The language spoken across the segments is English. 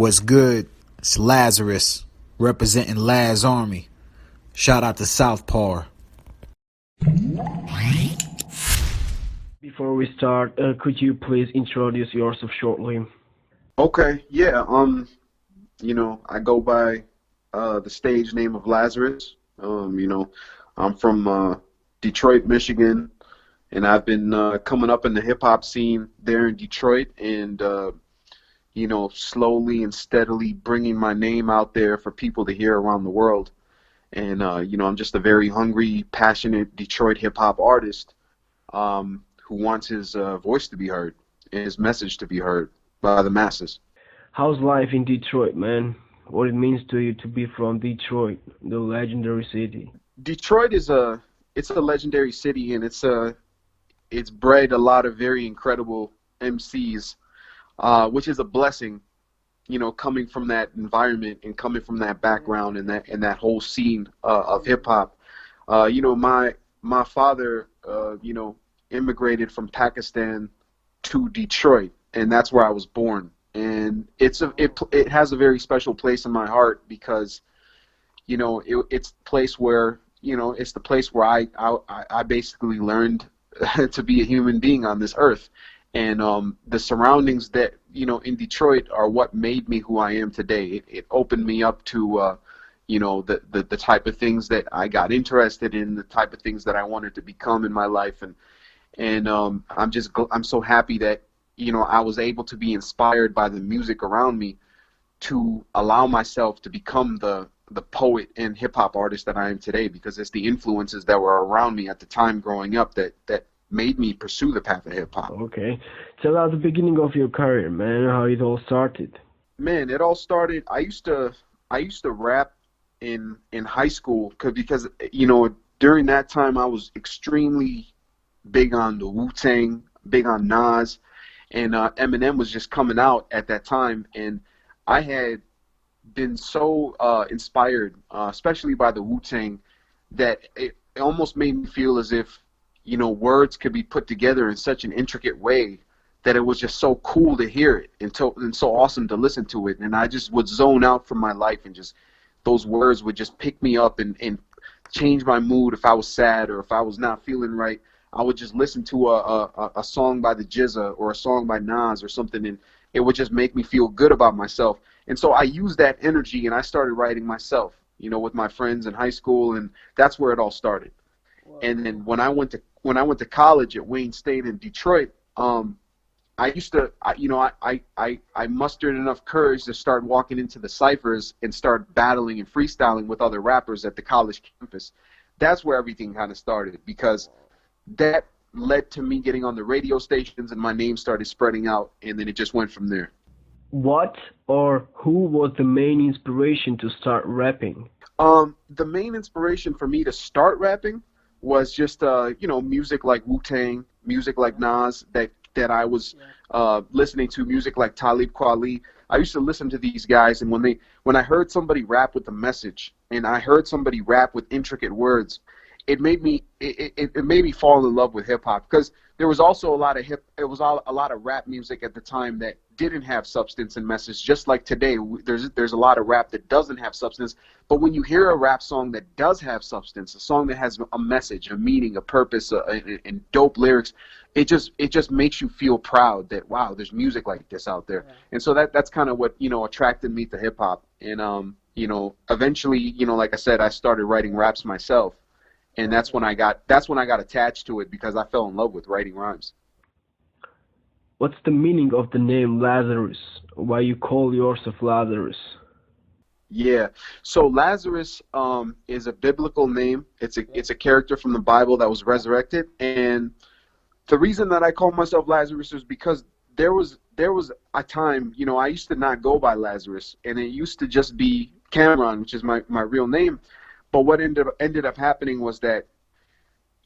What's good? It's Lazarus, representing Laz Army. Shout out to Southpawer. Before we start, could you please introduce yourself shortly? Okay, yeah. I go by the stage name of Lazarus. I'm from Detroit, Michigan, and I've been coming up in the hip hop scene there in Detroit, and slowly and steadily bringing my name out there for people to hear around the world. And I'm just a very hungry, passionate Detroit hip hop artist who wants his voice to be heard and his message to be heard by the masses. How's life in Detroit, man? What it means to you to be from Detroit, the legendary city? Detroit it's a legendary city, and it's bred a lot of very incredible MCs, which is a blessing, coming from that environment and coming from that background and that whole scene of hip hop. My father, immigrated from Pakistan to Detroit, and that's where I was born. And it has a very special place in my heart because, it's the place where I basically learned to be a human being on this earth. And the surroundings that, in Detroit are what made me who I am today. It opened me up to, the type of things that I got interested in, the type of things that I wanted to become in my life. And I'm so happy that, I was able to be inspired by the music around me to allow myself to become the poet and hip hop artist that I am today, because it's the influences that were around me at the time growing up that made me pursue the path of hip hop. Okay. Tell us the beginning of your career, man, how it all started. Man, it all started, I used to rap in high school because during that time I was extremely big on the Wu-Tang, big on Nas, and Eminem was just coming out at that time, and I had been so inspired, especially by the Wu-Tang, that it almost made me feel as if, words could be put together in such an intricate way that it was just so cool to hear it and so awesome to listen to it. And I just would zone out from my life, and just those words would just pick me up and change my mood. If I was sad or if I was not feeling right, I would just listen to a song by the GZA or a song by Nas or something, and it would just make me feel good about myself. And so I used that energy and I started writing myself, with my friends in high school, and that's where it all started. Wow. And then when I went to college at Wayne State in Detroit, I mustered enough courage to start walking into the ciphers and start battling and freestyling with other rappers at the college campus. That's where everything kind of started, because that led to me getting on the radio stations and my name started spreading out, and then it just went from there. What or who was the main inspiration to start rapping? The main inspiration for me to start rapping was just music like Wu-Tang, music like Nas that I was listening to, music like Talib Kweli. I used to listen to these guys, and when I heard somebody rap with a message, and I heard somebody rap with intricate words, it made me fall in love with hip hop, because there was also a lot of rap music at the time that didn't have substance and message. Just like today, there's a lot of rap that doesn't have substance. But when you hear a rap song that does have substance, a song that has a message, a meaning, a purpose, and dope lyrics, it just makes you feel proud that, wow, there's music like this out there. Yeah. And so that's kind of what attracted me to hip hop. And eventually, like I said, I started writing raps myself. And that's when I got attached to it, because I fell in love with writing rhymes. What's the meaning of the name Lazarus? Why you call yourself Lazarus? Yeah, so Lazarus is a biblical name. It's a character from the Bible that was resurrected, and the reason that I call myself Lazarus is because there was a time, I used to not go by Lazarus, and it used to just be Cameron, which is my real name. But what ended up happening was that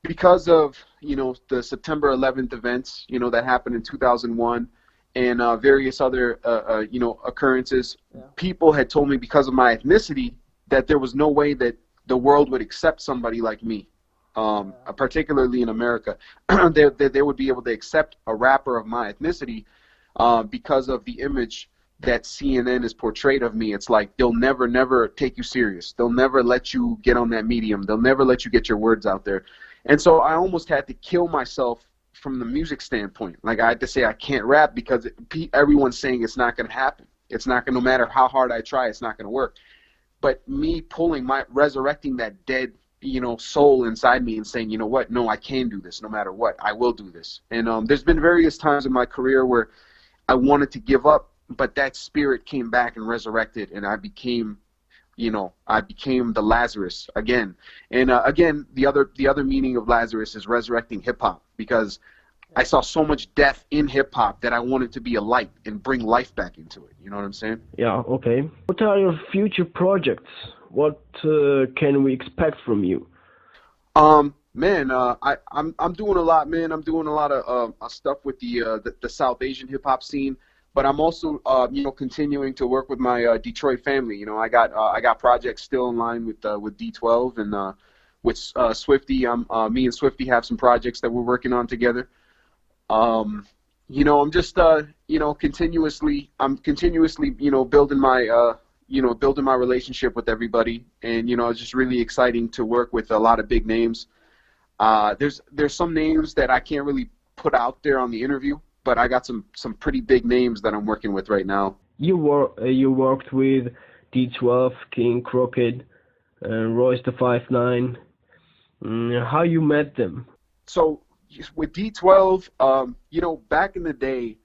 because of, the September 11th events, that happened in 2001 and various other, occurrences, people had told me, because of my ethnicity, that there was no way that the world would accept somebody like me, particularly in America. They would be able to accept a rapper of my ethnicity because of the image that CNN is portrayed of me, it's like they'll never take you serious. They'll never let you get on that medium. They'll never let you get your words out there. And so I almost had to kill myself from the music standpoint. Like I had to say I can't rap because everyone's saying it's not going to happen. It's not going to, no matter how hard I try, it's not going to work. But me resurrecting that dead, soul inside me and saying, you know what, no, I can do this no matter what. I will do this. And there's been various times in my career where I wanted to give up, but that spirit came back and resurrected, and I became the Lazarus again. And again, the other meaning of Lazarus is resurrecting hip hop, because I saw so much death in hip hop that I wanted to be a light and bring life back into it. You know what I'm saying? Yeah, okay. What are your future projects? What can we expect from you? Man, I'm doing a lot, man. I'm doing a lot of stuff with the South Asian hip hop scene, but I'm also continuing to work with my Detroit family. I got projects still in line with D12 and with Swifty. Me and Swifty have some projects that we're working on together. I'm just continuously building my building my relationship with everybody, and it's just really exciting to work with a lot of big names. There's some names that I can't really put out there on the interview, but I got some pretty big names that I'm working with right now. You worked with D12, Kxng Crooked, Royce the 5'9". How you met them? So with D12, back in the day,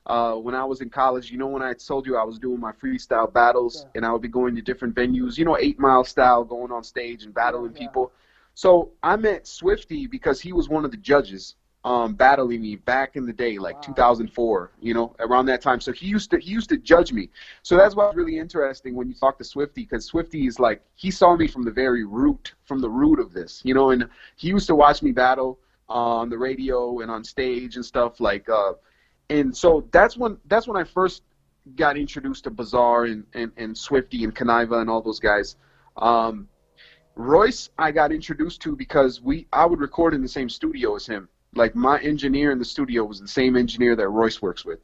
when I was in college, when I told you I was doing my freestyle battles, and I would be going to different venues, 8 Mile style, going on stage and battling people. So I met Swifty because he was one of the judges battling me back in the day, like 2004, around that time. So he used to judge me. So that's why it's really interesting when you talk to Swifty, because Swifty is like, he saw me from the root of this, and he used to watch me battle on the radio and on stage and stuff like. And so that's when I first got introduced to Bazaar and Swifty and Kaniva and all those guys. Royce I got introduced to because I would record in the same studio as him. Like, my engineer in the studio was the same engineer that Royce works with.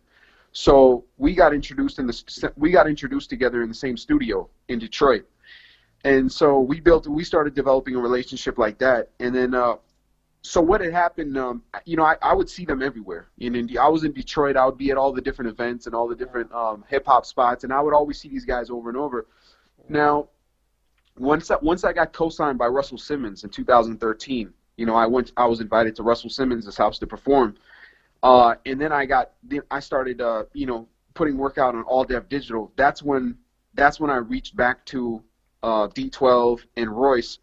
So we got introduced together in the same studio in Detroit. And so we started developing a relationship like that. And then so what had happened, I would see them everywhere. I was in Detroit. I would be at all the different events and all the different hip-hop spots, and I would always see these guys over and over. Now, once I got co-signed by Russell Simmons in 2013, I was invited to Russell Simmons' house to perform, and then I started putting work out on All Deaf Digital. That's when I reached back to D12 and Royce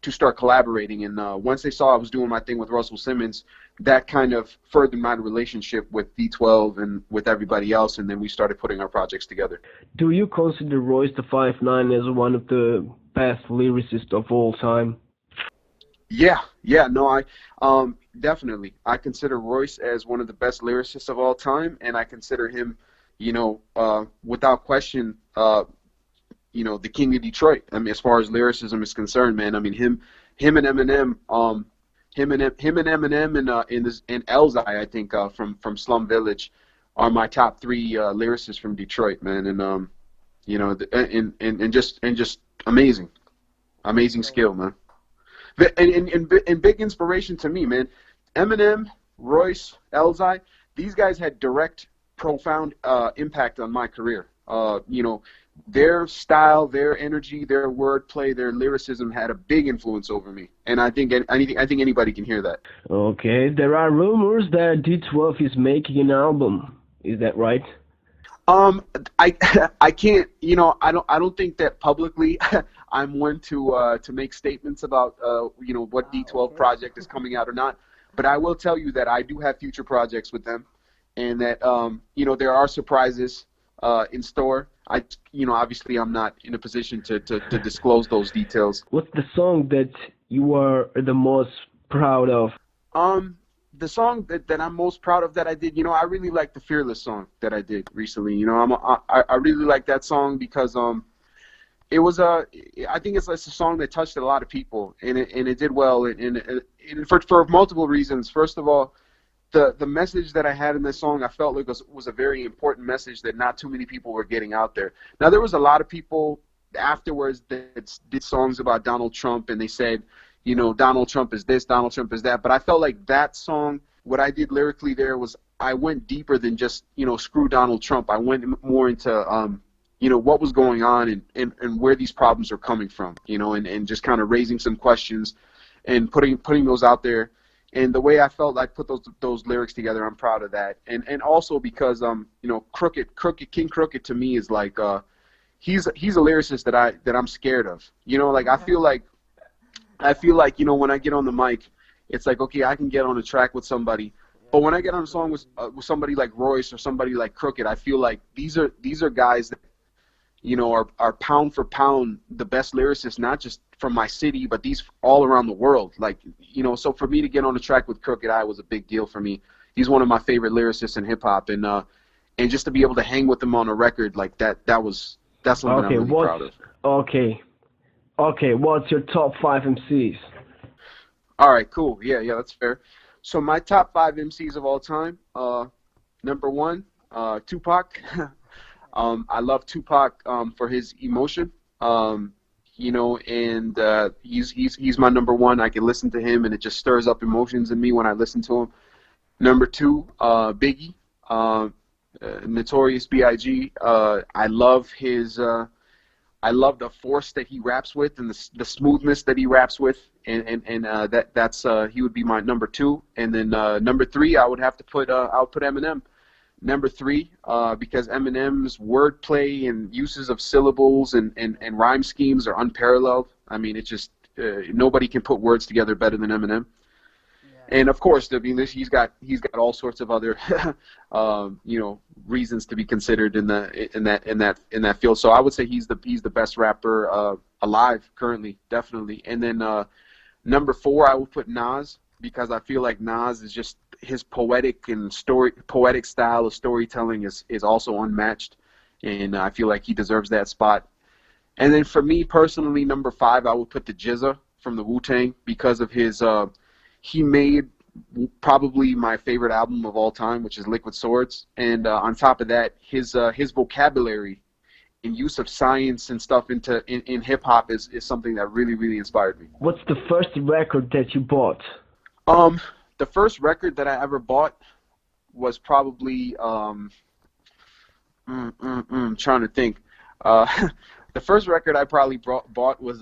to start collaborating. And once they saw I was doing my thing with Russell Simmons, that kind of furthered my relationship with D12 and with everybody else, and then we started putting our projects together. Do you consider Royce the 5'9" as one of the best lyricists of all time? Yeah, no, I definitely. I consider Royce as one of the best lyricists of all time, and I consider him, without question, the king of Detroit. I mean, as far as lyricism is concerned, man. I mean, him and Eminem, him and Eminem and Elzhi, I think, from Slum Village, are my top 3 lyricists from Detroit, man. And and just amazing skill, man. And big inspiration to me, man. Eminem, Royce, Elzhi, these guys had direct, profound impact on my career. Their style, their energy, their wordplay, their lyricism had a big influence over me, and I think anybody can hear that. Okay, there are rumors that D12 is making an album. Is that right? I can't, I don't think that publicly I'm one to make statements about what D12 project is coming out or not. But I will tell you that I do have future projects with them, and that there are surprises in store. Obviously I'm not in a position to disclose those details. What's the song that you are the most proud of? The song that I'm most proud of that I did, I really like the Fearless song that I did recently. I really like that song because it was I think it's a song that touched a lot of people, and it did well, and for multiple reasons. First of all, the message that I had in this song, I felt like was a very important message that not too many people were getting out there. Now, there was a lot of people afterwards that did songs about Donald Trump, and they said, you know, Donald Trump is this, Donald Trump is that. But I felt like that song, what I did lyrically there was I went deeper than just, you know, screw Donald Trump. I went more into, you know, what was going on and where these problems are coming from, you know, and just kind of raising some questions and putting those out there. And the way I felt I put those lyrics together, I'm proud of that. And also because you know, Kxng Crooked to me is like he's a lyricist that I'm scared of. You know, like I feel like you know, when I get on the mic, it's like, okay, I can get on a track with somebody, but when I get on a song with somebody like Royce or somebody like Crooked, I feel like these are guys that, you know, are pound for pound the best lyricists, not just from my city, but these all around the world. Like, you know, so for me to get on the track with Crooked Eye was a big deal for me. He's one of my favorite lyricists in hip hop, and just to be able to hang with him on a record like that's something I'm really proud of. Okay, what's your top 5 MCs? All right, cool. Yeah, that's fair. So my top 5 MCs of all time. Number 1, Tupac. I love Tupac for his emotion, you know, and he's my number 1. I can listen to him, and it just stirs up emotions in me when I listen to him. Number 2, Biggie, Notorious B.I.G. I love his, I love the force that he raps with and the smoothness that he raps with, and that's he would be my number 2. And then number 3, I would have to put Eminem. Number 3, because Eminem's wordplay and uses of syllables and rhyme schemes are unparalleled. I mean, it's just nobody can put words together better than Eminem. Yeah. And of course, I mean, he's got all sorts of other you know, reasons to be considered in that field. So I would say he's the best rapper alive currently, definitely. And then number 4, I would put Nas, because I feel like Nas is just his poetic style of storytelling is also unmatched, and I feel like he deserves that spot. And then for me personally, number 5, I would put the GZA from the Wu-Tang, because of his he made probably my favorite album of all time, which is Liquid Swords, and on top of that, his vocabulary and use of science and stuff in hip hop is something that really inspired me. What's the first record that you bought? The first record that I ever bought was probably I'm trying to think. The first record I probably bought was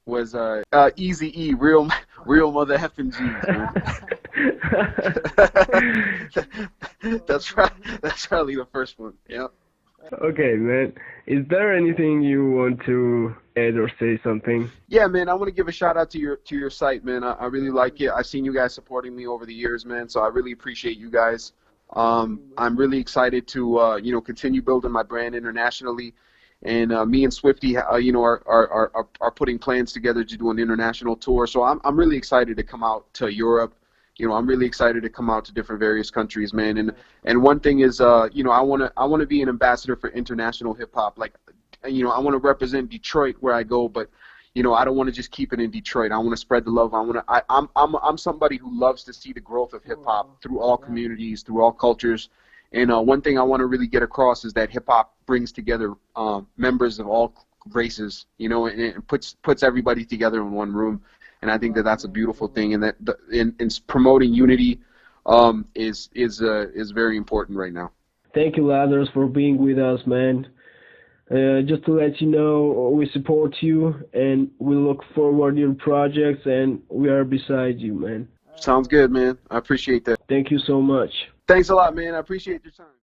Eazy-E, real mother effing G's, man. That's probably the first one. Yeah. Okay, man. Is there anything you want to add or say something? Yeah, man. I want to give a shout out to your site, man. I really like it. I've seen you guys supporting me over the years, man. So I really appreciate you guys. I'm really excited to you know, continue building my brand internationally. And me and Swifty, you know, are putting plans together to do an international tour. So I'm really excited to come out to Europe. You know, I'm really excited to come out to different various countries, man. And one thing is, you know, I want to be an ambassador for international hip hop. Like, you know, I want to represent Detroit where I go, but you know, I don't want to just keep it in Detroit. I want to spread the love. I'm somebody who loves to see the growth of hip hop through all communities, through all cultures. And one thing I want to really get across is that hip hop brings together members of all races, you know, and it puts everybody together in one room. And I think that that's a beautiful thing, and that in promoting unity is very important right now. Thank you, Lazarus, for being with us, man. Just to let you know, we support you, and we look forward to your projects, and we are beside you, man. Sounds good, man. I appreciate that. Thank you so much. Thanks a lot, man. I appreciate your time.